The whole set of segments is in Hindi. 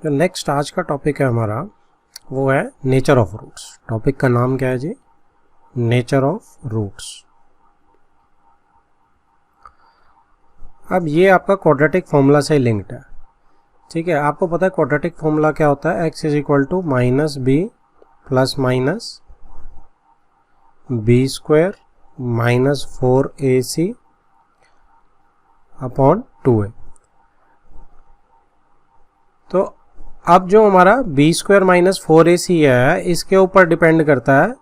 जो नेक्स्ट आज का टॉपिक है हमारा वो है नेचर ऑफ रूट्स। टॉपिक का नाम क्या है जी? Nature of roots. अब ये आपका क्वाड्रेटिक फॉर्मूला से लिंक्ड है, ठीक है। आपको पता है क्वाड्रेटिक फॉर्मूला क्या होता है? x is equal to minus B plus minus B square minus 4ac upon 2a। तो अब जो हमारा बी स्क्वायर माइनस 4ac है, इसके ऊपर डिपेंड करता है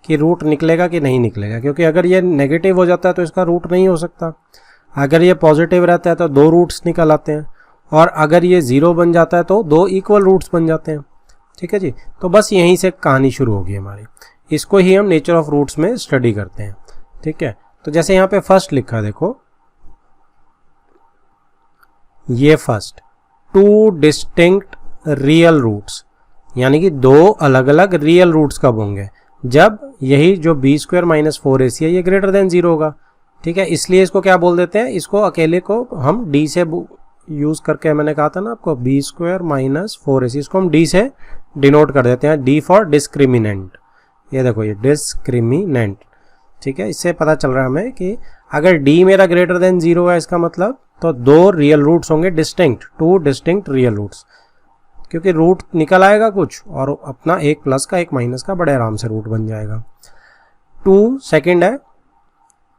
कि रूट निकलेगा कि नहीं निकलेगा, क्योंकि अगर ये नेगेटिव हो जाता है तो इसका रूट नहीं हो सकता। अगर ये पॉजिटिव रहता है तो दो रूट्स निकल आते हैं, और अगर ये ज़ीरो बन जाता है तो दो इक्वल रूट्स बन जाते हैं, ठीक है जी। तो बस यहीं से कहानी शुरू होगी हमारी। इसको ही हम नेचर ऑफ रूट्स में स्टडी करते हैं, ठीक है। तो जैसे यहाँ पे फर्स्ट लिखा है, देखो ये first two distinct real roots, यानी कि दो अलग अलग रियल रूट्स कब होंगे? जब यही जो बी स्क्वायर माइनस 4ac है ये ग्रेटर देन जीरो होगा, ठीक है। इसलिए इसको क्या बोल देते हैं? इसको अकेले को हम डी से यूज करके, मैंने कहा था ना आपको, बी स्क्वायर माइनस 4ac, इसको हम डी से डिनोट कर देते हैं। D for discriminant. ये देखो ये डिस्क्रिमिनेंट, ठीक है। इससे पता चल रहा है हमें कि अगर डी मेरा ग्रेटर देन जीरो है, इसका मतलब तो दो रियल रूट्स होंगे distinct, two distinct real roots, क्योंकि रूट निकल आएगा कुछ और अपना एक प्लस का एक माइनस का बड़े आराम से रूट बन जाएगा। टू सेकंड है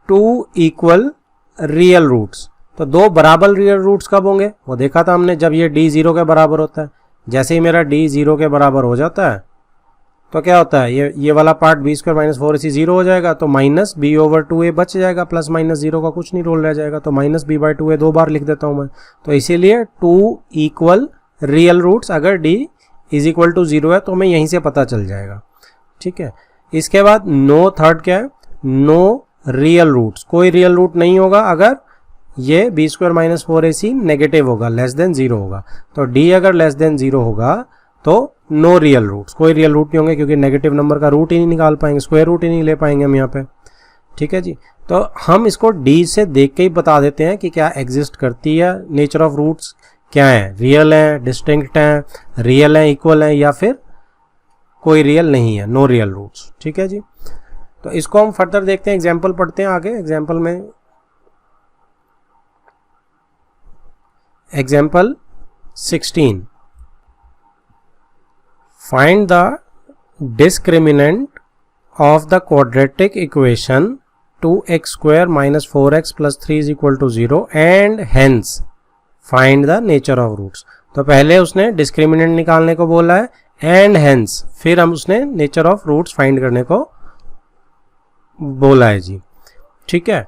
टू इक्वल रियल रूट्स, तो दो बराबर रियल रूट्स कब होंगे? वो देखा था हमने, जब ये डी जीरो के बराबर होता है। जैसे ही मेरा डी जीरो के बराबर हो जाता है तो क्या होता है? ये वाला part B square minus 4ac zero हो जाएगा, तो माइनस बी ओवर 2a बच जाएगा, प्लस माइनस जीरो का कुछ नहीं रोल रह जाएगा, तो माइनस बी बाई 2a दो बार लिख देता हूं मैं। तो इसीलिए टू इक्वल रियल रूट्स, अगर D is equal to zero है तो हमें यहीं से पता चल जाएगा, ठीक है। इसके बाद नो थर्ड क्या है? नो रियल रूट्स, कोई रियल रूट नहीं होगा अगर ये B square minus 4ac negative होगा, लेस देन जीरो होगा। तो डी अगर लेस देन जीरो होगा तो नो रियल रूट्स, कोई रियल रूट नहीं होंगे, क्योंकि नेगेटिव नंबर का रूट ही नहीं निकाल पाएंगे, स्क्वायर रूट ही नहीं ले पाएंगे हम यहाँ पे, ठीक है जी। तो हम इसको डी से देख के ही बता देते हैं कि क्या एग्जिस्ट करती है। नेचर ऑफ रूट्स क्या है? रियल है, डिस्टिंक्ट है, रियल है, इक्वल है, या फिर कोई रियल नहीं है, नो रियल रूट्स, ठीक है जी। तो इसको हम फर्दर देखते हैं, एग्जाम्पल पढ़ते हैं आगे। एग्जाम्पल में example 16, find the discriminant of the quadratic equation 2x square minus 4x plus 3 is equal to 0 and hence find the nature of roots। तो पहले उसने discriminant निकालने को बोला है and hence, फिर हम उसने nature of roots find करने को बोला है जी, ठीक है।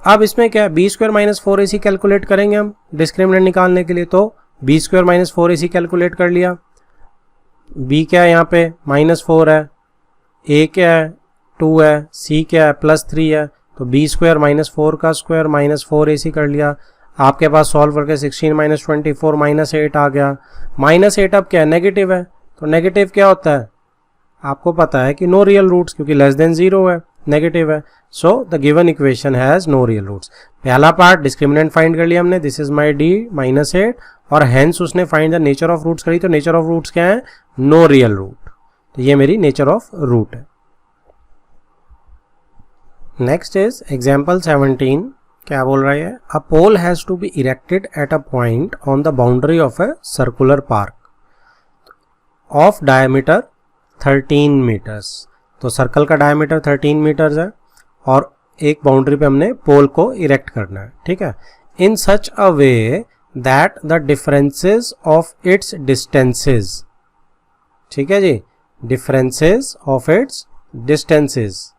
अब इसमें क्या है? B square minus 4ac calculate करेंगे हम डिस्क्रिमिनेंट निकालने के लिए। तो B square minus 4ac calculate कर लिया। b क्या है यहाँ पे? -4 है, a क्या है? 2 है, c क्या है? +3 है। तो b स्क्वायर माइनस 4 का स्क्वायर माइनस 4ac कर लिया। आपके पास सॉल्व करके 16 माइनस 24 माइनस 8 आ गया। -8 अब क्या है? नेगेटिव है। तो नेगेटिव क्या होता है? आपको पता है कि नो रियल रूट्स, क्योंकि लेस देन जीरो है, नेगेटिव है। So the given equation has no real roots. पहला पार्ट डिस्क्रिमिनेंट फाइंड कर लिया हमने, दिस इज माई डी -8, और हेंस उसने find the nature of roots करी। तो नेचर ऑफ रूट्स क्या है? No real root. तो ये मेरी नेचर ऑफ रूट है। Next is example 17। क्या बोल रहा है? A pole has to be erected at a point on the boundary of a circular park of diameter 13 meters. तो सर्कल का डायमीटर 13 मीटर्स है और एक बाउंड्री पे हमने पोल को इरेक्ट करना है, ठीक है। In such a way that the differences of its distances, ठीक है जी, differences of its distances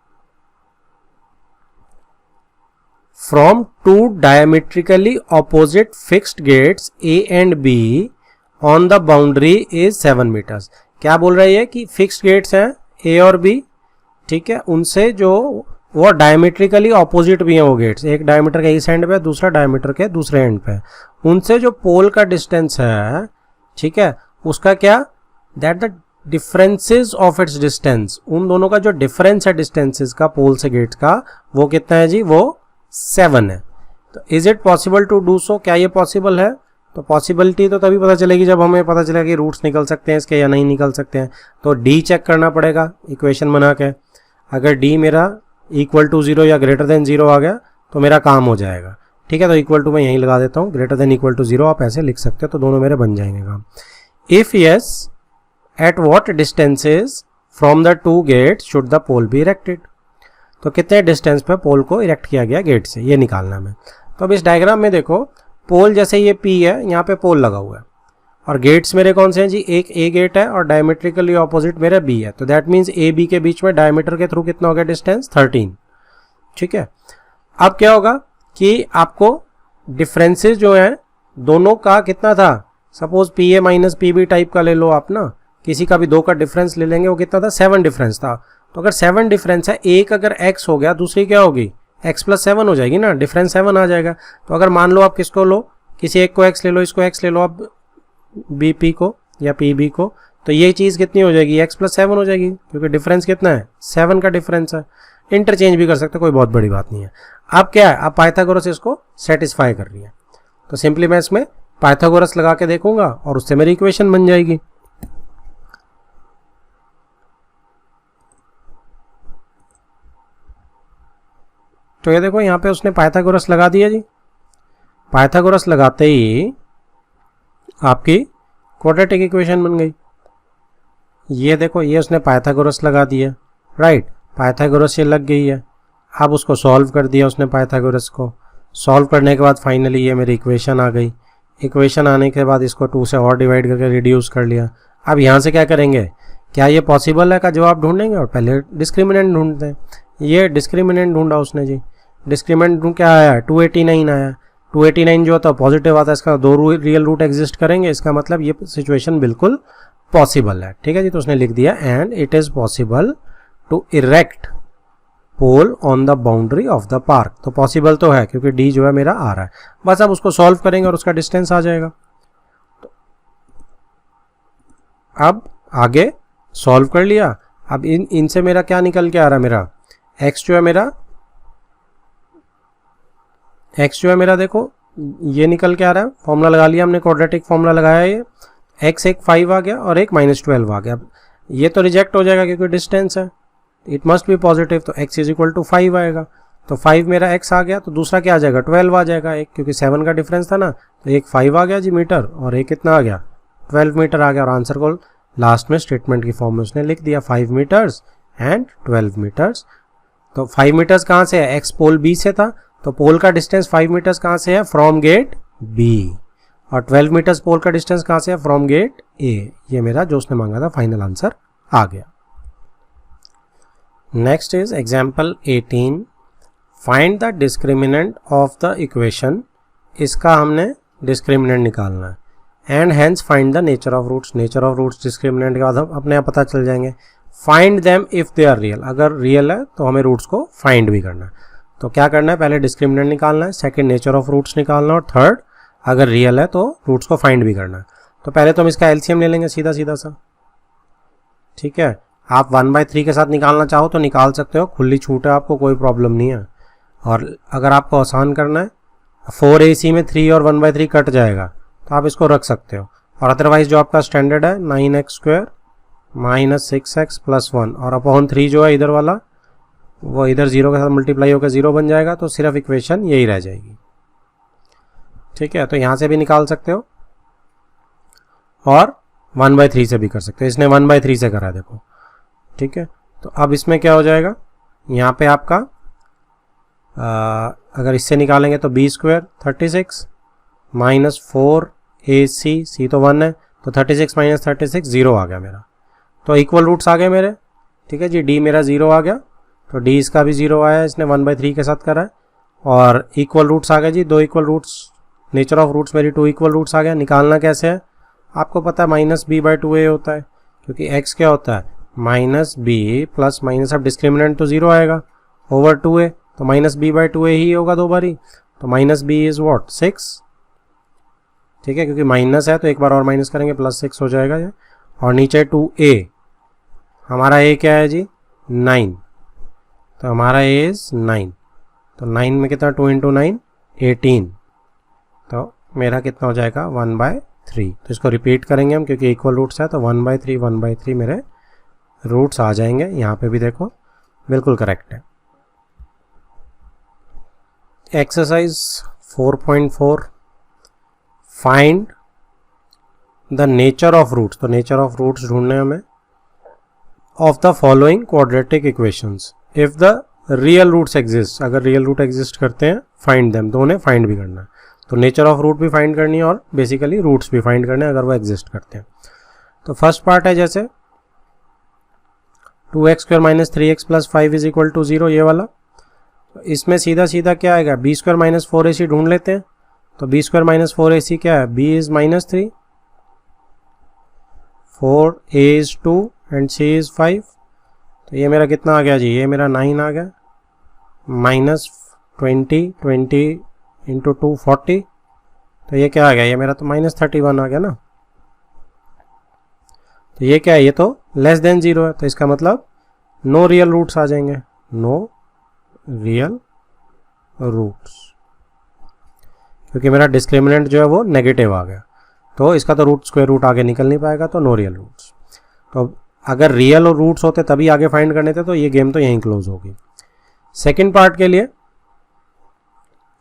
from two diametrically opposite fixed gates A and B on the boundary is 7 meters. क्या बोल रही है कि फिक्स्ड गेट्स हैं ए और बी, ठीक है, उनसे जो वो डायमेट्रिकली ऑपोजिट भी हैं वो गेट्स, एक डायमीटर के इस एंड पे, दूसरा डायमीटर के दूसरे एंड पे, उनसे जो पोल का डिस्टेंस है, ठीक है, उसका क्या? That the differences of it's distance, उन दोनों का जो डिफरेंस है डिस्टेंसेस का पोल से गेट्स का, वो कितना है जी? वो 7 है। तो is it possible to do so? क्या ये पॉसिबल है? तो पॉसिबिलिटी तो तभी पता चलेगी जब हमें पता चलेगा कि रूट्स निकल सकते हैं इसके या नहीं निकल सकते हैं। तो डी चेक करना पड़ेगा इक्वेशन बना के। अगर डी मेरा इक्वल टू 0 या ग्रेटर देन 0 आ गया तो मेरा काम हो जाएगा। ठीक है, तो इक्वल टू मैं यहीं लगा देता हूँ, ग्रेटर देन इक्वल टू 0 आप ऐसे लिख सकते हो, तो दोनों मेरे बन जाएंगे काम। If yes, at what distances from the two gate should the pole be erected. तो कितने डिस्टेंस पे पोल को इरेक्ट किया गया गेट से, ये निकालना है। तो अब इस डायग्राम में देखो, पोल जैसे ये P है, यहाँ पे पोल लगा हुआ है और गेट्स मेरे कौन से हैं जी, एक A गेट है और डायमेट्रिकली ऑपोजिट मेरा B है। तो दैट मीन्स A B के बीच में डायमीटर के थ्रू कितना हो गया डिस्टेंस, 13। ठीक है, अब क्या होगा कि आपको डिफरेंसेस जो हैं दोनों का कितना था, suppose PA minus PB type का ले लो आप ना, किसी का भी दो का डिफरेंस ले लेंगे, वो कितना था, 7 डिफरेंस था। तो अगर 7 डिफरेंस है, एक अगर x हो गया, दूसरी क्या होगी, x प्लस 7 हो जाएगी ना, डिफरेंस 7 आ जाएगा। तो अगर मान लो आप किसको लो, किसी एक को x ले लो, इसको x ले लो आप BP को या PB को, तो ये चीज़ कितनी हो जाएगी, x प्लस 7 हो जाएगी, क्योंकि डिफरेंस कितना है, 7 का डिफरेंस है। इंटरचेंज भी कर सकते, कोई बहुत बड़ी बात नहीं है। अब क्या है, अब पाइथागोरस इसको सेटिस्फाई कर रही है, तो सिंपली मैं इसमें पाइथागोरस लगा के देखूंगा और उससे मेरी इक्वेशन बन जाएगी। तो ये देखो यहाँ पे उसने पाइथागोरस लगा दिया जी। पाइथागोरस लगाते ही आपकी क्वाड्रेटिक इक्वेशन बन गई। ये देखो, ये उसने पाइथागोरस लगा दिया, राइट, पाइथागोरस ये लग गई है। अब उसको सॉल्व कर दिया उसने पाइथागोरस को। सॉल्व करने के बाद फाइनली ये मेरी इक्वेशन आ गई। इक्वेशन आने के बाद इसको 2 से और डिवाइड करके रिड्यूस कर लिया। अब यहाँ से क्या करेंगे, क्या ये पॉसिबल है का जवाब ढूंढेंगे और पहले डिस्क्रिमिनेंट ढूंढते हैं। ये डिस्क्रिमिनेंट ढूंढा उसने जी। डिस्क्रिमिनेंट क्या आया, 289 आया। 289 जो होता है पॉजिटिव आता है, इसका 2 रियल रूट एग्जिस्ट करेंगे, इसका मतलब ये सिचुएशन बिल्कुल पॉसिबल है। ठीक है जी, तो उसने लिख दिया and it is possible to erect pole on the boundary of the park. तो पॉसिबल तो है क्योंकि डी जो है मेरा आ रहा है, बस अब उसको सॉल्व करेंगे और उसका डिस्टेंस आ जाएगा। तो अब आगे सॉल्व कर लिया। अब इनसे मेरा क्या निकल के आ रहा है, मेरा x जो है मेरा देखो ये निकल के आ रहा है। फॉर्मूला लगा लिया हमने, क्वाड्रेटिक फॉर्मूला लगाया, ये x एक 5 आ गया और एक -12 आ गया। अब ये तो रिजेक्ट हो जाएगा क्योंकि डिस्टेंस है, इट मस्ट बी पॉजिटिव, तो x इज इक्वल टू 5 आएगा। तो 5 मेरा x आ गया, तो दूसरा क्या आ जाएगा, 12 आ जाएगा एक, क्योंकि 7 का डिफरेंस था ना, तो एक 5 आ गया जी मीटर और एक कितना आ गया, 12 मीटर आ गया। और आंसर को लास्ट में स्टेटमेंट की फॉर्म में उसने लिख दिया 5 मीटर्स एंड 12 मीटर्स। तो 5 मीटर्स कहाँ से है, x पोल B से था, तो पोल का डिस्टेंस 5 मीटर्स कहाँ से है, फ्रॉम गेट B, और 12 मीटर्स पोल का डिस्टेंस कहाँ से है, फ्रॉम गेट A। ये मेरा जो उसने मांगा था फाइनल आंसर आ गया। Next is example 18, find the discriminant of the equation. इसका हमने डिस्क्रिमिनेंट निकालना है and hence find the nature of roots. Nature of roots discriminant के बाद हम अपने आप पता चल जाएंगे। Find them if they are real, अगर रियल है तो हमें रूट्स को फाइंड भी करना है। तो क्या करना है, पहले डिस्क्रिमिनेंट निकालना है, सेकंड नेचर ऑफ रूट्स निकालना है और थर्ड अगर रियल है तो रूट्स को फाइंड भी करना है। तो पहले तो हम इसका एलसीएम ले लेंगे सीधा सीधा सा। ठीक है, आप 1/3 के साथ निकालना चाहो तो निकाल सकते हो, खुली छूट है आपको, कोई प्रॉब्लम नहीं है। और अगर आपको आसान करना है, 4AC में 3 और 1/3 कट जाएगा तो आप इसको रख सकते हो। और अदरवाइज जो आपका स्टैंडर्ड है 9x² - 6x + 1 और अपॉन 3 जो है इधर वाला, वो इधर 0 के साथ मल्टीप्लाई होकर 0 बन जाएगा, तो सिर्फ इक्वेशन यही रह जाएगी। ठीक है, तो यहाँ से भी निकाल सकते हो और 1/3 से भी कर सकते हो। इसने 1/3 से करा देखो। ठीक है, तो अब इसमें क्या हो जाएगा, यहाँ पे आपका अगर इससे निकालेंगे तो B² 36 - 4AC, C तो 1 है, तो 36 - 36 0 आ गया मेरा। तो इक्वल रूट्स आ गए मेरे। ठीक है जी, D मेरा 0 आ गया, तो D इसका भी 0 आया, इसने 1/3 के साथ करा है। और इक्वल रूट्स आ गए जी, 2 equal roots. Nature of roots मेरी 2 इक्वल रूट्स आ गया। निकालना कैसे है, आपको पता है -B/2A होता है, क्योंकि x क्या होता है, -B प्लस माइनस, अब डिस्क्रिमिनेंट तो 0 आएगा ओवर 2A, तो -B/2A ही होगा 2 बारी, तो -B इज व्हाट, 6। ठीक है, क्योंकि माइनस है तो एक बार और माइनस करेंगे +6 हो जाएगा ये। और नीचे 2A, हमारा A क्या है जी, 9, तो हमारा A इज 9, तो 9 में कितना, 2 × 9 18, तो मेरा कितना हो जाएगा 1/3। तो इसको रिपीट करेंगे हम क्योंकि इक्वल रूट्स है, तो 1/3 मेरे रूट्स आ जाएंगे। यहाँ पे भी देखो बिल्कुल करेक्ट है। Exercise 4.4 find the nature of roots. तो नेचर ऑफ रूट्स ढूंढने हमें of the following quadratic equations if the real roots exist. अगर रियल रूट एग्जिस्ट करते हैं फाइंड देम, तो उन्हें फाइंड भी करना है। तो नेचर ऑफ रूट भी फाइंड करनी है और बेसिकली रूट्स भी फाइंड करने हैं अगर वो एग्जिस्ट करते हैं। तो फर्स्ट पार्ट है जैसे 2x² - 3x + 5 = 0, ये वाला। तो इसमें सीधा सीधा क्या आएगा, b² - 4ac ढूंढ लेते हैं। तो b² - 4ac क्या है, b is -3, 4a is 2 and c is 5। तो ये मेरा कितना आ गया जी, ये मेरा 9 आ गया। -20 20 × 2 40। तो ये क्या आ गया, ये मेरा तो -31 आ गया ना। तो ये क्या है, ये तो लेस देन 0 है। तो इसका मतलब नो रियल रूट्स आ जाएंगे, नो रियल रूट्स, क्योंकि मेरा डिस्क्रिमिनेंट जो है वो नेगेटिव आ गया। तो इसका तो रूट स्क्वायर रूट आगे निकल नहीं पाएगा, तो नो रियल रूट्स। तो अगर रियल और रूट्स होते तभी आगे फाइंड करने थे, तो ये गेम तो यहीं क्लोज होगी। सेकेंड पार्ट के लिए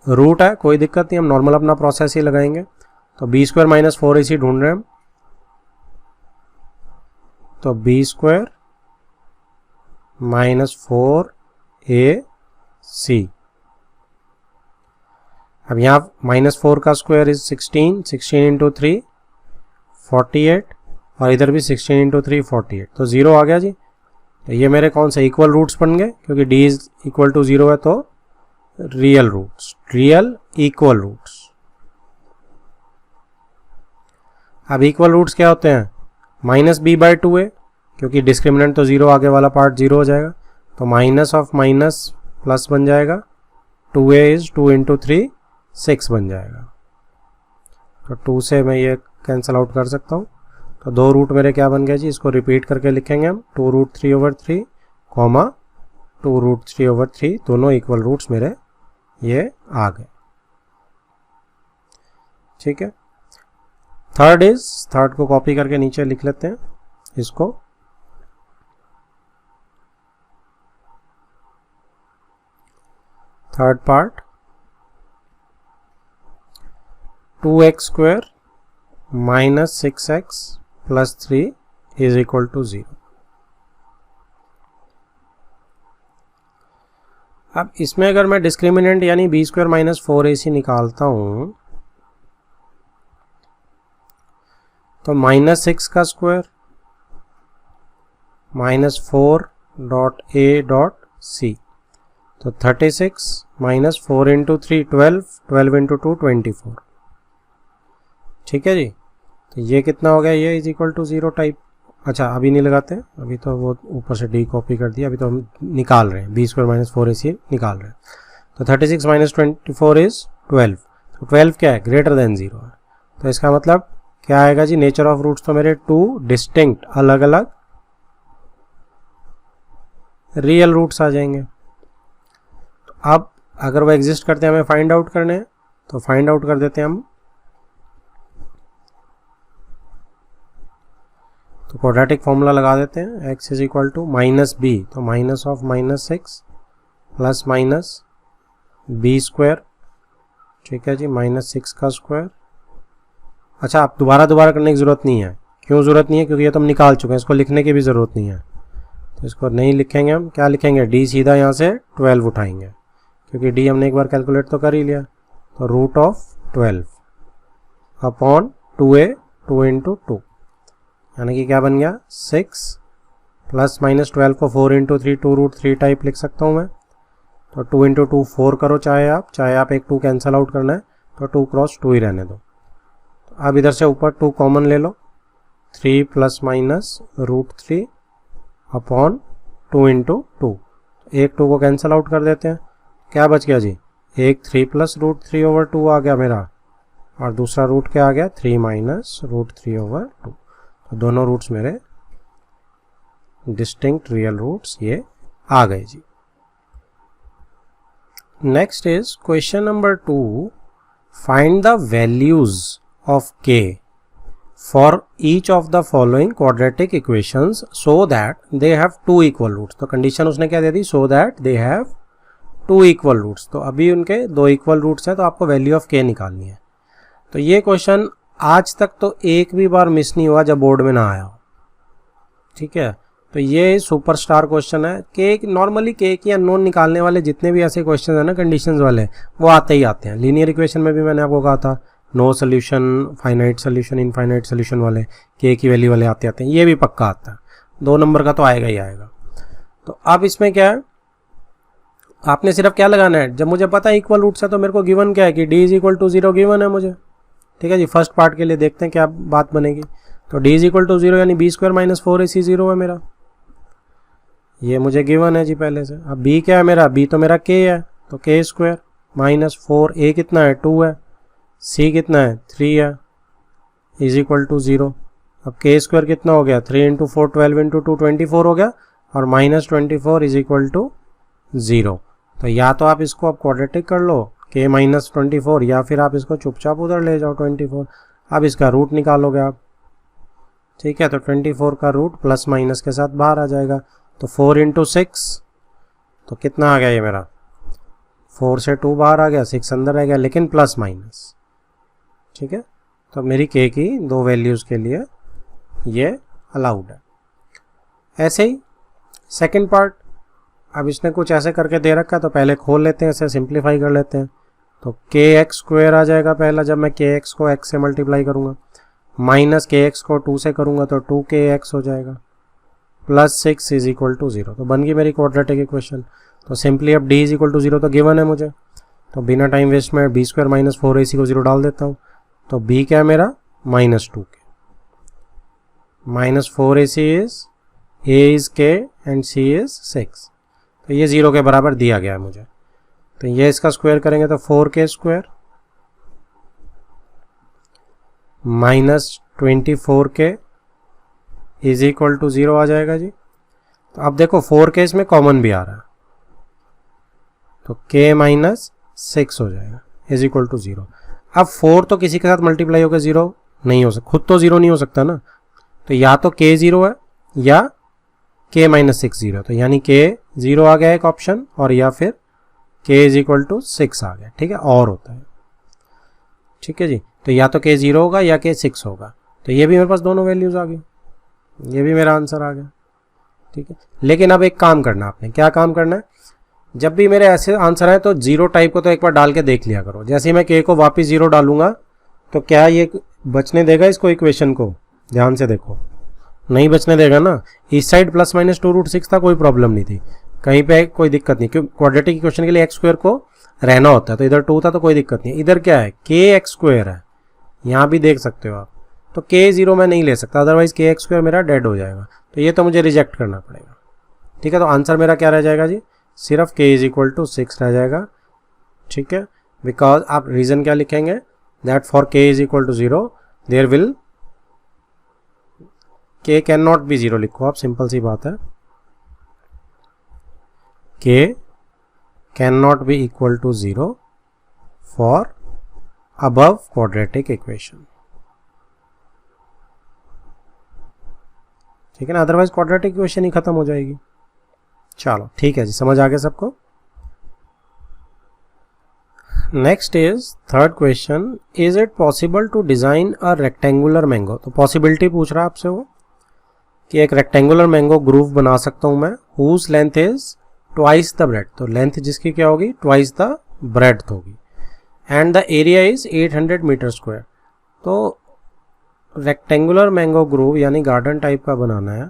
रूट है, कोई दिक्कत नहीं, हम नॉर्मल अपना प्रोसेस ही लगाएंगे। तो b² - 4ac ढूंढ रहे हैं हम। तो b² - 4ac। अब यहाँ -4 का स्क्वायर इज 16, 16 × 3 48, और इधर भी 16 × 3 48। तो 0 आ गया जी। तो ये मेरे कौन से इक्वल रूट्स बन गए, क्योंकि d इज इक्वल टू 0 है, तो real roots, real equal roots. अब इक्वल रूट्स क्या होते हैं, -b/2 है, क्योंकि डिस्क्रिमिनेंट तो 0, आगे वाला पार्ट 0 हो जाएगा। तो माइनस ऑफ माइनस प्लस बन जाएगा, 2a इज 2 × 3 6 बन जाएगा। तो 2 से मैं ये कैंसिल आउट कर सकता हूँ। तो 2 रूट मेरे क्या बन गए जी, इसको रिपीट करके लिखेंगे हम, 2√3/3 कॉमा 2√3/3, दोनों इक्वल रूट्स मेरे ये आ गए। ठीक है। थर्ड को कॉपी करके नीचे लिख लेते हैं इसको। Third part 2x² - 6x + 3 = 0। अब इसमें अगर मैं डिस्क्रिमिनेंट यानी b² - 4ac निकालता हूं, तो -6 का स्क्वायर -4.a.c, तो 36 - 4 × 3 12, 12 × 2 24। ठीक है जी। तो ये कितना हो गया, ये इज इक्वल टू 0 टाइप। अच्छा अभी नहीं लगाते, अभी तो वो ऊपर से डी कॉपी कर दिया, अभी तो हम निकाल रहे हैं, b² - 4ac निकाल रहे हैं। तो 36 - 24 इज 12। तो 12 क्या है, ग्रेटर देन 0 है। तो इसका मतलब क्या आएगा जी, नेचर ऑफ रूट्स तो मेरे 2 डिस्टिंक्ट अलग अलग रियल रूट्स आ जाएंगे। तो अब अगर वो एग्जिस्ट करते हैं, हमें फाइंड आउट करने हैं, तो फाइंड आउट कर देते हैं हम। तो क्वाड्रेटिक फॉर्मूला लगा देते हैं, x = -b, तो minus of -6 plus minus b²। ठीक है जी, -6 का स्क्वायर। अच्छा आप दोबारा करने की ज़रूरत नहीं है। क्यों ज़रूरत नहीं है, क्योंकि ये तो हम निकाल चुके हैं, इसको लिखने की भी ज़रूरत नहीं है। तो इसको नहीं लिखेंगे हम, क्या लिखेंगे, d सीधा यहाँ से 12 उठाएंगे, क्योंकि d हमने एक बार कैलकुलेट तो कर ही लिया। तो √12 अपॉन 2a 2 × 2, यानी कि क्या बन गया 6 + -12 को 4 × 3 2√3 टाइप लिख सकता हूँ मैं। तो 2 × 2 4 करो, चाहे आप एक 2 कैंसिल आउट करना है, तो 2 × 2 ही रहने दो। तो अब इधर से ऊपर 2 कॉमन ले लो, 3 ± √3 अपॉन 2 × 2। एक 2 को कैंसिल आउट कर देते हैं, क्या बच गया जी, एक 3 + √3/2 आ गया मेरा, और दूसरा रूट क्या आ गया, 3 - √3/2। तो दोनों रूट्स मेरे डिस्टिंक्ट रियल रूट्स ये आ गए जी। Next is question number 2, find the values of k for each of the following quadratic equations so that they have two equal roots. तो कंडीशन उसने क्या दे दी, so that they have two equal roots. तो अभी उनके दो इक्वल रूट्स हैं, तो आपको वैल्यू ऑफ k निकालनी है। तो ये क्वेश्चन आज तक तो एक भी बार मिस नहीं हुआ जब बोर्ड में ना आया हो, ठीक है। तो ये सुपरस्टार क्वेश्चन है। के नॉर्मली के की अननोन निकालने वाले जितने भी ऐसे क्वेश्चन है ना कंडीशंस वाले, वो आते ही आते हैं। लीनियर इक्वेशन में भी मैंने आपको कहा था no solution, finite solution, infinite solution वाले के की वैल्यू वाले आते हैं। ये भी पक्का आता है, 2 नंबर का तो आएगा ही आएगा। तो अब इसमें क्या है, आपने सिर्फ क्या लगाना है, जब मुझे पता है इक्वल रूट्स है तो मेरे को गिवन क्या है कि d is equal to 0 given है मुझे, ठीक है जी। फर्स्ट पार्ट के लिए देखते हैं क्या बात बनेगी। तो d इज इक्वल टू 0 यानी b स्क्वायर माइनस 4ac 0 है मेरा, ये मुझे गिवन है जी पहले से। अब b क्या है मेरा, b तो मेरा k है, तो k स्क्वायर माइनस 4a कितना है 2 है, c कितना है 3 है, इज इक्वल टू 0। अब k स्क्वायर कितना हो गया, 3 इंटू 4 12 इंटू 2 24 हो गया, और माइनस 24 इज इक्वल टू 0। तो या तो आप इसको अब क्वाड्रेटिक कर लो k माइनस 24, या फिर आप इसको चुपचाप उधर ले जाओ 24। अब इसका रूट निकालोगे आप, ठीक है। तो 24 का रूट प्लस माइनस के साथ बाहर आ जाएगा। तो 4 इंटू 6 तो कितना आ गया ये मेरा, 4 से 2 बाहर आ गया, 6 अंदर रह गया, लेकिन प्लस माइनस, ठीक है। तो मेरी k की 2 वैल्यूज़ के लिए ये अलाउड है। ऐसे ही सेकंड पार्ट, अब इसने कुछ ऐसे करके दे रखा है तो पहले खोल लेते हैं, इसे सिंप्लीफाई कर लेते हैं। तो के एक्स स्क्वायर आ जाएगा पहला, जब मैं के एक्स को x से मल्टीप्लाई करूँगा, माइनस के एक्स को 2 से करूँगा तो 2kx हो जाएगा, प्लस 6 इज इक्वल टू 0। तो बन गई मेरी क्वाड्रेटिक इक्वेशन। तो सिंपली अब d इज इक्वल टू 0 तो गिवन है मुझे, तो बिना टाइम वेस्ट में b स्क्वायर माइनस 4ac को 0 डाल देता हूँ। तो b क्या है मेरा, minus 2k, minus 4ac is a is k and c is 6। तो ये 0 के बराबर दिया गया है मुझे। तो ये इसका स्क्वायर करेंगे तो 4k square minus 24k is equal to 0 आ जाएगा जी। तो अब देखो 4k इसमें कॉमन भी आ रहा है, तो k माइनस 6 हो जाएगा इज इक्वल टू 0। अब 4 तो किसी के साथ मल्टीप्लाई होकर 0 नहीं हो सकता, खुद तो 0 नहीं हो सकता ना। तो या तो k 0 है या k माइनस 6 0, तो यानी k 0 आ गया एक ऑप्शन, और या फिर k इज इक्वल टू 6 आ गया, ठीक है, और होता है, ठीक है जी। तो या तो k 0 होगा या k 6 होगा। तो ये भी मेरे पास दोनों वैल्यूज आ गई, ये भी मेरा आंसर आ गया, ठीक है। लेकिन अब एक काम करना, आपने क्या काम करना है, जब भी मेरे ऐसे आंसर है तो 0 टाइप को तो एक बार डाल के देख लिया करो। जैसे ही मैं k को वापस 0 डालूंगा तो क्या ये बचने देगा इसको, इक्वेशन को ध्यान से देखो, नहीं बचने देगा ना। इस साइड प्लस माइनस 2√6 था, कोई प्रॉब्लम नहीं थी, कहीं पे कोई दिक्कत नहीं, क्योंकि क्वाड्रेटिक इक्वेशन के लिए एक्स स्क्वायर को रहना होता है। तो इधर 2 था तो कोई दिक्कत नहीं। इधर क्या है, के एक्स स्क्वायर है, यहाँ भी देख सकते हो आप। तो के 0 मैं नहीं ले सकता, अदरवाइज के एक्स स्क्वायर मेरा डेड हो जाएगा। तो ये तो मुझे रिजेक्ट करना पड़ेगा, ठीक है। तो आंसर मेरा क्या रह जाएगा जी, सिर्फ के इज इक्वल टू 6 रह जाएगा, ठीक है। बिकॉज आप रीजन क्या लिखेंगे, that for K is equal to 0 there will, K can not be 0 लिखो आप, सिंपल सी बात है, K can not be equal to 0 for above quadratic equation, ठीक है ना, अदरवाइज क्वाड्रेटिक इक्वेशन ही खत्म हो जाएगी। चलो ठीक है जी, समझ आ गया सबको। Next is third question, is it possible to design a rectangular mango. तो पॉसिबिलिटी पूछ रहा है आपसे वो कि एक रेक्टेंगुलर मैंगो ग्रूव बना सकता हूं मैं, whose length is twice the breadth. तो लेंथ जिसकी क्या होगी, ट्वाइस द ब्रेड्थ होगी, and the area is 800 metre square. तो रेक्टेंगुलर मैंगो ग्रूव यानी गार्डन टाइप का बनाना है,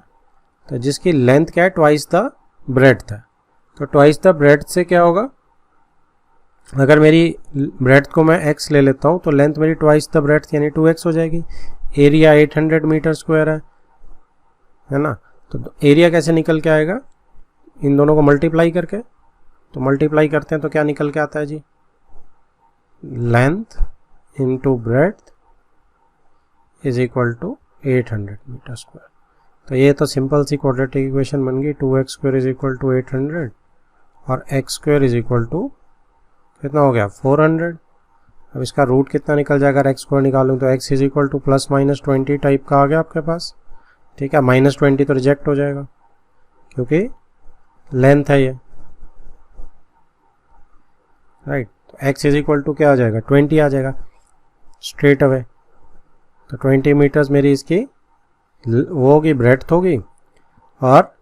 तो जिसकी लेंथ क्या है, ट्वाइस द ब्रेड्थ है। तो ट्वाइस द ब्रेड्थ से क्या होगा, अगर मेरी ब्रेड्थ को मैं x ले लेता हूँ तो लेंथ मेरी ट्वाइस द ब्रेड्थ यानी 2x हो जाएगी। एरिया 800 मीटर स्क्वायर है ना। तो एरिया कैसे निकल के आएगा, इन दोनों को मल्टीप्लाई करके। तो मल्टीप्लाई करते हैं तो क्या निकल के आता है जी, length into breadth is equal to 800 metre square. तो ये तो सिंपल सी क्वाड्रेटिक इक्वेशन बन गई, 2x square is equal to 800 और x square is equal to कितना हो गया 400। अब इसका रूट कितना निकल जाएगा, अगर एक्स स्क्वायर निकालूँ तो x is equal two plus minus 20 type का आ गया आपके पास। ठीक है, माइनस 20 तो रिजेक्ट हो जाएगा क्योंकि लेंथ है ये, राइट। तो एक्स इज इक्वल टू क्या आ जाएगा, 20 आ जाएगा स्ट्रेट अवे। तो 20 मीटर्स मेरी इसकी वो होगी, ब्रेड्थ होगी, और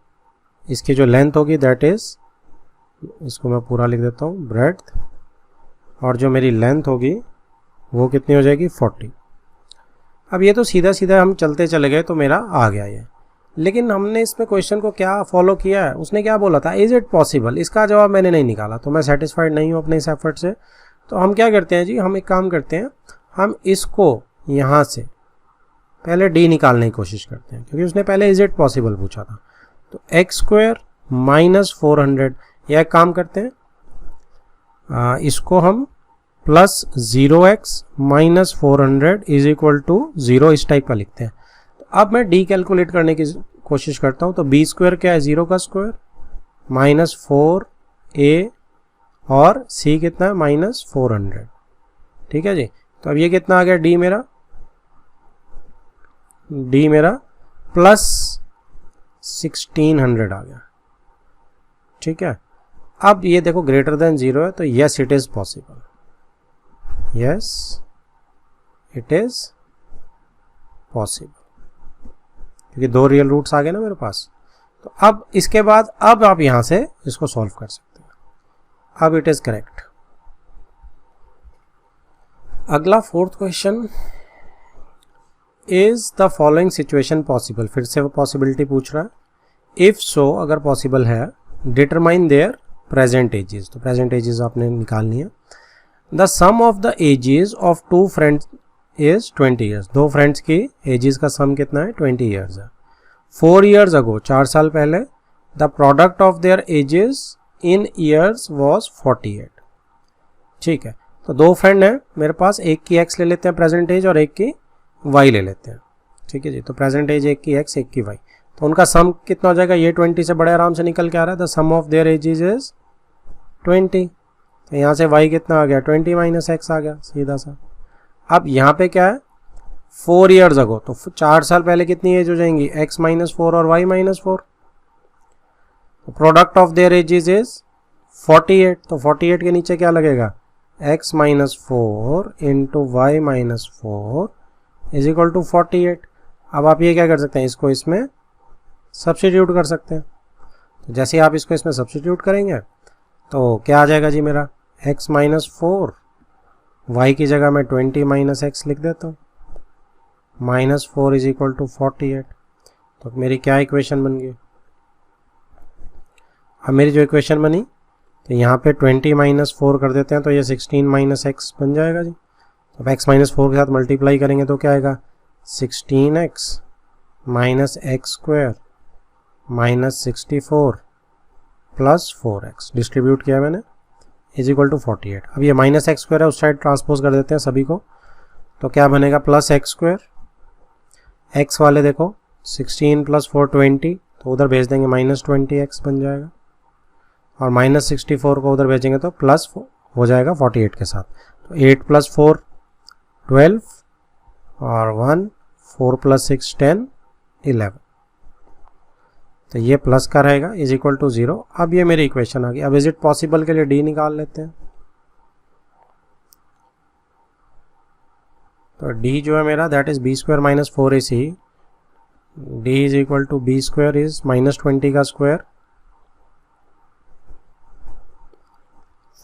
इसकी जो लेंथ होगी दैट इज, इसको मैं पूरा लिख देता हूँ, ब्रेड्थ, और जो मेरी लेंथ होगी वो कितनी हो जाएगी, 40। अब ये तो सीधा सीधा हम चलते चले गए तो मेरा आ गया ये, लेकिन हमने इसमें क्वेश्चन को क्या फॉलो किया है, उसने क्या बोला था, इज इट पॉसिबल, इसका जवाब मैंने नहीं निकाला, तो मैं सेटिस्फाइड नहीं हूँ अपने इस एफर्ट से। तो हम क्या करते हैं जी, हम एक काम करते हैं, हम इसको यहाँ से पहले डी निकालने की कोशिश करते हैं, क्योंकि उसने पहले इज इट पॉसिबल पूछा था। तो एक्स स्क्वायर माइनस 400, या एक काम करते हैं, इसको हम plus 0x minus 400 is equal to 0 इस टाइप का लिखते हैं। तो अब मैं डी कैलकुलेट करने की कोशिश करता हूँ। तो बी स्क्वायर क्या है, 0 का स्क्वायर, माइनस 4a, और c कितना है, माइनस 400। ठीक है जी। तो अब ये कितना आ गया, डी मेरा प्लस 1600 आ गया। ठीक है, अब ये देखो ग्रेटर देन 0 है, तो yes it is possible, yes it is possible, क्योंकि दो रियल रूट्स आ गए ना मेरे पास। तो अब इसके बाद अब आप यहां से इसको सॉल्व कर सकते हैं। अब इट इज करेक्ट। अगला fourth question, is the following situation possible, फिर से वो पॉसिबिलिटी पूछ रहा है। इफ सो, अगर पॉसिबल है, डिटरमाइन देयर प्रेजेंट एजेस। तो प्रेजेंट एजेस आपने निकालनी है। The sum of the ages of two friends is 20 years. दो फ्रेंड्स की एजेस का सम कितना है, 20 ईयर्स है। 4 ईयर्स अगो, 4 साल पहले, the product of their edges in years was 48। ठीक है, तो दो फ्रेंड हैं मेरे पास, एक की एक्स ले लेते हैं प्रेजेंट एज, और एक की वाई ले लेते हैं। ठीक है जी। तो प्रेजेंट एज एक की एक्स, एक की वाई, तो उनका सम कितना हो जाएगा, ये 20 से बड़े आराम से निकल के आ रहा है। The sum of their ages is 20। तो यहाँ से y कितना आ गया, 20 माइनस एक्स आ गया सीधा सा। अब यहाँ पे क्या है, 4 ईयर्स अगो, तो 4 साल पहले कितनी एज हो जाएंगी, x माइनस 4 और y minus 4। Product of their ages is 48। तो 48 के नीचे क्या लगेगा, x minus 4 into Y minus 4 is equal to 48। अब आप ये क्या कर सकते हैं, इसको इसमें सब्स्टिट्यूट कर सकते हैं। तो जैसे आप इसको इसमें सब्स्टिट्यूट करेंगे तो क्या आ जाएगा जी मेरा, x माइनस 4, वाई की जगह मैं 20 माइनस एक्स लिख देता हूँ, माइनस 4 इज इक्वल टू 48। तो मेरी क्या इक्वेशन बन गई, अब मेरी जो इक्वेशन बनी, तो यहाँ पे 20 माइनस 4 कर देते हैं, तो ये 16 माइनस एक्स बन जाएगा जी। तो x माइनस 4 के साथ मल्टीप्लाई करेंगे तो क्या आएगा, 16x minus x square minus 64 plus 4x, distribute किया मैंने, इज इक्वल टू 48। अब ये माइनस एक्स स्क्वायर है, उस साइड ट्रांसपोज कर देते हैं सभी को, तो क्या बनेगा, प्लस एक्स स्क्वायर, एक्स वाले देखो 16 प्लस 4 20, तो उधर भेज देंगे माइनस 20x बन जाएगा, और माइनस 64 को उधर भेजेंगे तो प्लस हो जाएगा 48 के साथ। तो 8 प्लस 4 12, और 1 4 प्लस 6 10 11, तो ये प्लस का रहेगा, इज इक्वल टू 0। अब ये मेरी इक्वेशन आ गई। अब इज इट पॉसिबल के लिए डी निकाल लेते हैं। तो डी जो है मेरा, that is B square minus 4ac, D is equal to B square is minus 20 का स्क्वायर,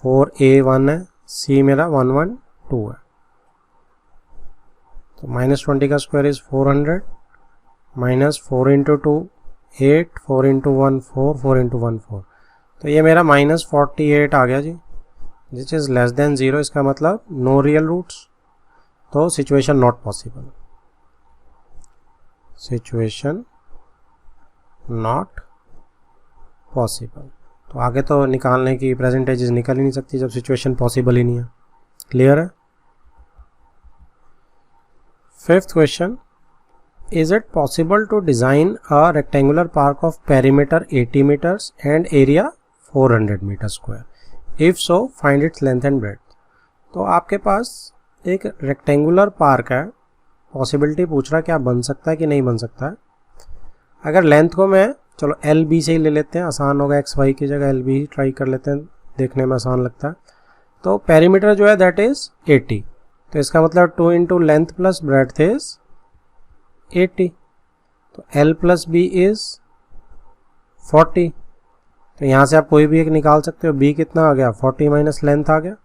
4a1 है, c मेरा 112 है। तो माइनस 20 का square is 400, minus 4 into 2 8, 4 into 1 4, 4 into 1 4, तो ये मेरा माइनस 48 आ गया जी, विच इज़ लेस देन 0। इसका मतलब नो रियल रूट्स, तो situation not possible, situation not possible. तो आगे तो निकालने की प्रेजेंटेजेस निकल ही नहीं सकती जब सिचुएशन पॉसिबल ही नहीं है। क्लियर है। Fifth question, is it possible to design a rectangular park of perimeter 80 meters and area 400 meter square? If so, find its length and breadth. तो आपके पास एक रेक्टेंगुलर पार्क है, पॉसिबिलिटी पूछ रहा है क्या बन सकता है कि नहीं बन सकता है। अगर लेंथ को मैं चलो एल बी से ही ले लेते हैं, आसान होगा, एक्स वाई की जगह एल बी ट्राई कर लेते हैं, देखने में आसान लगता है। तो पेरीमीटर जो है दैट इज 80, तो इसका मतलब 2 into length plus breadth is 80, तो एल प्लस बी इज 40। तो यहाँ से आप कोई भी एक निकाल सकते हो, बी कितना आ गया 40 माइनस लेंथ आ गया।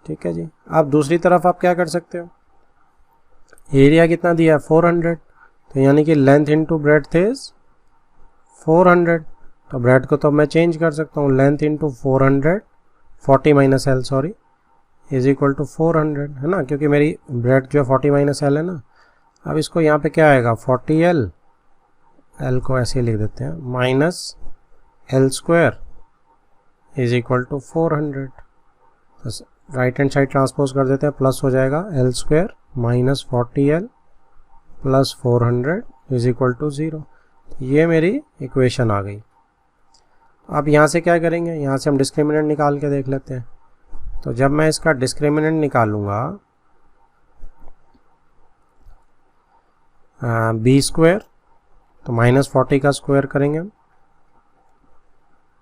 ठीक है जी। अब दूसरी तरफ आप क्या कर सकते हो, एरिया कितना दिया है 400, तो यानी कि लेंथ इंटू ब्रेड्थ इज 400, तो ब्रेड को तो मैं चेंज कर सकता हूँ, length into 400 40 minus L sorry is equal to 400, है ना, क्योंकि मेरी ब्रेड जो है 40 माइनस एल है ना। अब इसको यहाँ पे क्या आएगा 40L, एल को ऐसे ही लिख देते हैं, minus L square is equal to 400, right hand side transpose कर देते हैं, प्लस हो जाएगा L square minus 40L plus 400 is equal to 0। ये मेरी इक्वेशन आ गई। अब यहाँ से क्या करेंगे, यहाँ से हम डिस्क्रिमिनेंट निकाल के देख लेते हैं। तो जब मैं इसका डिस्क्रिमिनेंट निकालूंगा बी स्क्वायर, तो माइनस 40 का स्क्वायर करेंगे,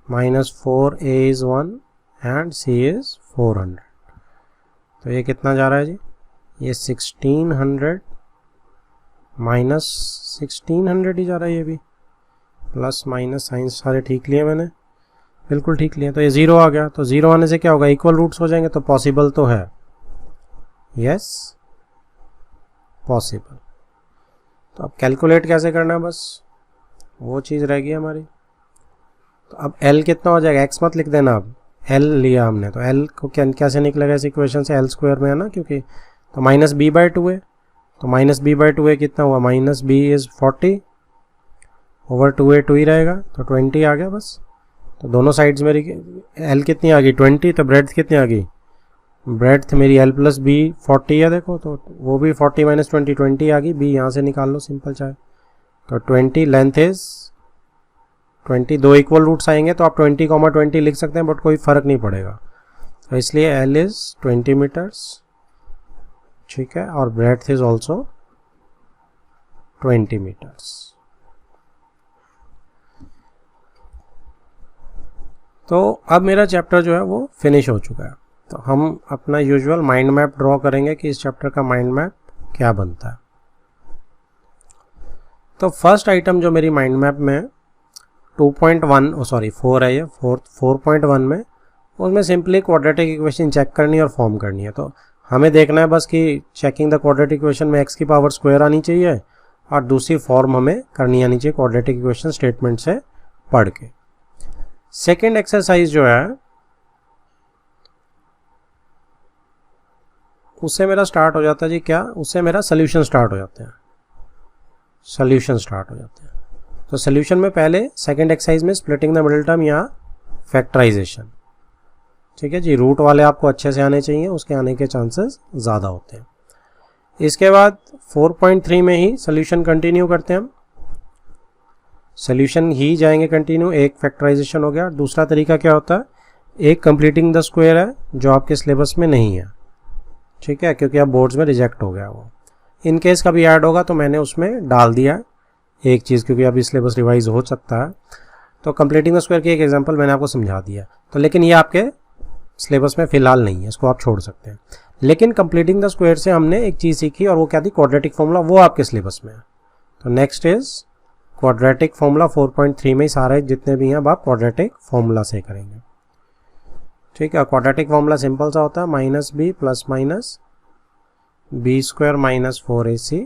minus 4a is 1 and c is 400, तो ये कितना जा रहा है जी, ये 1600 माइनस 1600 ही जा रहा है, ये भी प्लस माइनस साइंस सारे ठीक लिए मैंने, बिल्कुल ठीक लिए। तो ये 0 आ गया, तो 0 आने से क्या होगा, इक्वल रूट्स हो जाएंगे, तो पॉसिबल तो है, यस पॉसिबल। तो अब कैलकुलेट कैसे करना है, बस वो चीज़ रह गई हमारी। तो अब L कितना हो जाएगा, x मत लिख देना, अब L लिया हमने, तो L को कैसे निकलेगा इस इक्वेशन से, L स्क्वायर में है ना, क्योंकि तो माइनस b बाई 2 है, तो माइनस b बाई 2 है कितना हुआ, minus b is 40 over 2a 2 ही रहेगा, तो 20 आ गया बस। तो दोनों साइड्स मेरी L कितनी आ गई 20, तो ब्रेड्थ कितनी आ गई, ब्रेड्थ मेरी L प्लस बी 40 है, देखो तो वो भी 40 माइनस 20 आ गई, b यहाँ से निकाल लो सिंपल चाहे, तो 20 लेंथ इज 20, दो इक्वल रूट्स आएंगे तो आप 20, 20 लिख सकते हैं, बट कोई फर्क नहीं पड़ेगा, तो इसलिए L इज 20 मीटर्स, ठीक है, और ब्रेड्थ इज ऑल्सो 20 मीटर्स। तो अब मेरा चैप्टर जो है वो फिनिश हो चुका है। तो हम अपना यूजुअल माइंड मैप ड्रॉ करेंगे कि इस चैप्टर का माइंड मैप क्या बनता है। तो फर्स्ट आइटम जो मेरी माइंड मैप में 4 है, ये 4.1 में, उसमें सिंपली क्वाड्रेटिक इक्वेशन चेक करनी है और फॉर्म करनी है। तो हमें देखना है बस कि चेकिंग द क्वाड्रेटिक इक्वेशन में x की पावर स्क्वायर आनी चाहिए और दूसरी फॉर्म हमें करनी आनी चाहिए क्वाड्रेटिक इक्वेशन स्टेटमेंट से पढ़ के। सेकेंड एक्सरसाइज जो है उससे मेरा स्टार्ट हो जाता है जी, क्या, उससे मेरा सोल्यूशन स्टार्ट हो जाते हैं, तो सोल्यूशन में पहले सेकेंड एक्सरसाइज में स्प्लिटिंग द मिडिल टर्म या फैक्टराइजेशन, ठीक है जी, रूट वाले आपको अच्छे से आने चाहिए, उसके आने के चांसेस ज़्यादा होते हैं। इसके बाद 4.3 में ही सोल्यूशन कंटिन्यू करते हैं हम, सोल्यूशन ही जाएंगे कंटिन्यू, एक फैक्टराइजेशन हो गया। दूसरा तरीका क्या होता है, एक कंप्लीटिंग द स्क्वायर है जो आपके सिलेबस में नहीं है, ठीक है, क्योंकि अब बोर्ड्स में रिजेक्ट हो गया वो, इन केस कभी ऐड होगा तो मैंने उसमें डाल दिया एक चीज़, क्योंकि अभी सिलेबस रिवाइज हो सकता है। तो कंप्लीटिंग द स्क्वायर की एक एग्जांपल मैंने आपको समझा दिया, तो लेकिन ये आपके सिलेबस में फिलहाल नहीं है, इसको आप छोड़ सकते हैं। लेकिन कंप्लीटिंग द स्क्वायर से हमने एक चीज़ सीखी और वो क्या थी, क्वाड्रेटिक फॉर्मूला, वो आपके सिलेबस में है। तो नेक्स्ट इज क्वाड्रेटिक फॉर्मूला, 4.3 में ही सारे जितने भी हैं अब आप क्वाड्रेटिक फॉर्मूला से करेंगे, ठीक है। क्वाड्रेटिक फॉर्मूला सिंपल सा होता है, minus B plus minus B square minus 4ac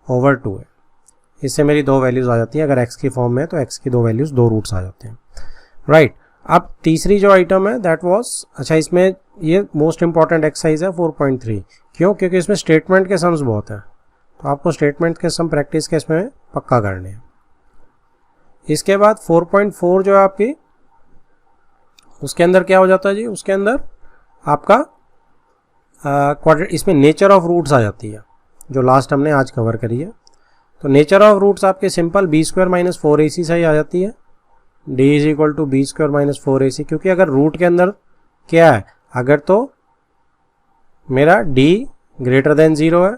over 2 है। इससे मेरी दो वैल्यूज़ आ जाती हैं, अगर x की फॉर्म में है तो x की दो वैल्यूज़, दो रूट्स आ जाते हैं, राइट। अब तीसरी जो आइटम है दैट वाज, अच्छा इसमें ये मोस्ट इंपॉर्टेंट एक्सरसाइज है 4.3, क्यों, क्योंकि इसमें स्टेटमेंट के सम्स बहुत हैं, तो आपको स्टेटमेंट के सम प्रैक्टिस के इसमें पक्का करने हैं। इसके बाद 4.4 जो है आपकी, उसके अंदर क्या हो जाता है जी, उसके अंदर आपका इसमें नेचर ऑफ रूट्स आ जाती है, जो लास्ट हमने आज कवर करी है। तो नेचर ऑफ रूट्स आपके simple B square minus 4ac से ही आ जाती है, d is equal to B square minus 4ac, क्योंकि अगर रूट के अंदर क्या है, अगर तो मेरा d ग्रेटर देन 0 है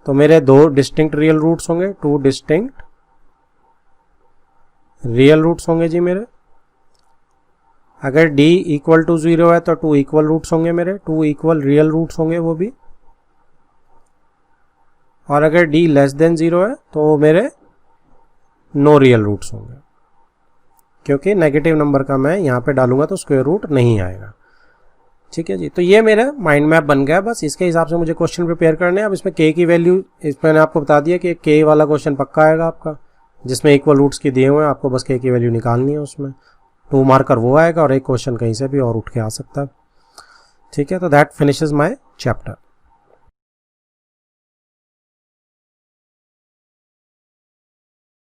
तो मेरे दो डिस्टिंक्ट रियल रूट्स होंगे, 2 डिस्टिंक्ट रियल रूट्स होंगे जी मेरे। अगर d इक्वल टू 0 है तो 2 इक्वल रूट्स होंगे मेरे, 2 इक्वल रियल रूट्स होंगे वो भी। और अगर d लेस देन 0 है तो मेरे नो रियल रूट्स होंगे, क्योंकि नेगेटिव नंबर का मैं यहाँ पे डालूंगा तो स्क्वायर रूट नहीं आएगा। ठीक है जी, तो ये मेरा माइंड मैप बन गया। बस इसके हिसाब से मुझे क्वेश्चन प्रिपेयर करने हैं। अब इसमें k की वैल्यू, इस मैंने आपको बता दिया कि k वाला क्वेश्चन पक्का आएगा आपका, जिसमें इक्वल रूट्स की दिए हुए हैं, आपको बस k की वैल्यू निकालनी है। उसमें 2 मार्कर वो आएगा और एक क्वेश्चन कहीं से भी और उठ के आ सकता है। ठीक है, तो दैट फिनिशेज माय चैप्टर।